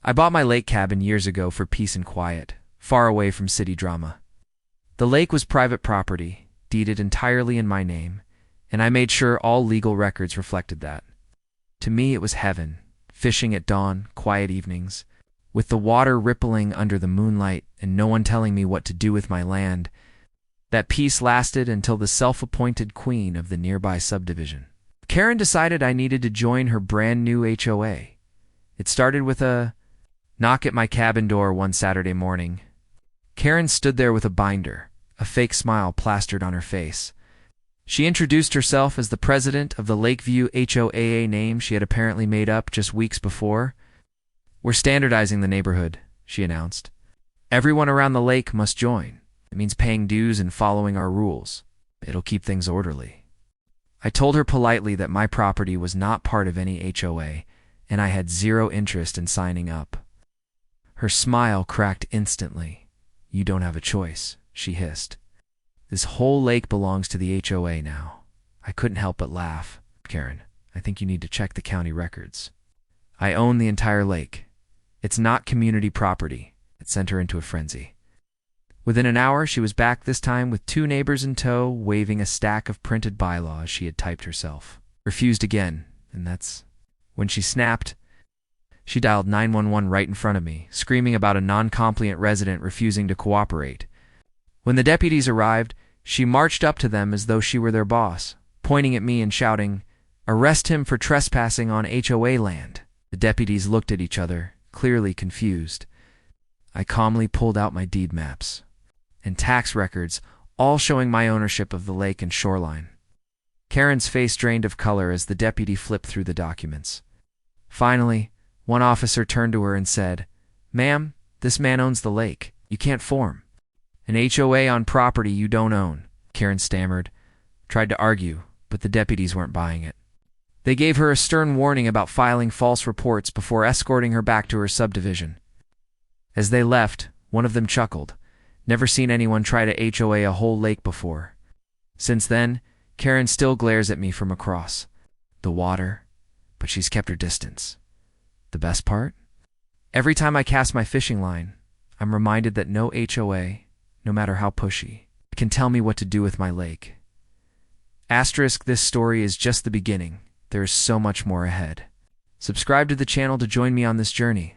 I bought my lake cabin years ago for peace and quiet, far away from city drama. The lake was private property, deeded entirely in my name, and I made sure all legal records reflected that. To me it was heaven, fishing at dawn, quiet evenings, with the water rippling under the moonlight and no one telling me what to do with my land. That peace lasted until the self-appointed queen of the nearby subdivision, Karen, decided I needed to join her brand new HOA. It started with a knock at my cabin door one Saturday morning. Karen stood there with a binder, a fake smile plastered on her face. She introduced herself as the president of the Lakeview HOA, name she had apparently made up just weeks before. "We're standardizing the neighborhood," she announced. "Everyone around the lake must join. It means paying dues and following our rules. It'll keep things orderly." I told her politely that my property was not part of any HOA, and I had zero interest in signing up. Her smile cracked instantly. "You don't have a choice," she hissed. "This whole lake belongs to the HOA now." I couldn't help but laugh. "Karen, I think you need to check the county records. I own the entire lake. It's not community property." It sent her into a frenzy. Within an hour, she was back, this time with 2 neighbors in tow, waving a stack of printed bylaws she had typed herself. Refused again, and that's when she snapped. She dialed 911 right in front of me, screaming about a non-compliant resident refusing to cooperate. When the deputies arrived, she marched up to them as though she were their boss, pointing at me and shouting, "Arrest him for trespassing on HOA land." The deputies looked at each other, clearly confused. I calmly pulled out my deed maps and tax records, all showing my ownership of the lake and shoreline. Karen's face drained of color as the deputy flipped through the documents. Finally, one officer turned to her and said, "Ma'am, this man owns the lake. You can't form an HOA on property you don't own." Karen stammered, tried to argue, but the deputies weren't buying it. They gave her a stern warning about filing false reports before escorting her back to her subdivision. As they left, one of them chuckled. "Never seen anyone try to HOA a whole lake before." Since then, Karen still glares at me from across the water, but she's kept her distance. The best part? Every time I cast my fishing line, I'm reminded that no HOA, no matter how pushy, can tell me what to do with my lake. Asterisk, this story is just the beginning. There is so much more ahead. Subscribe to the channel to join me on this journey.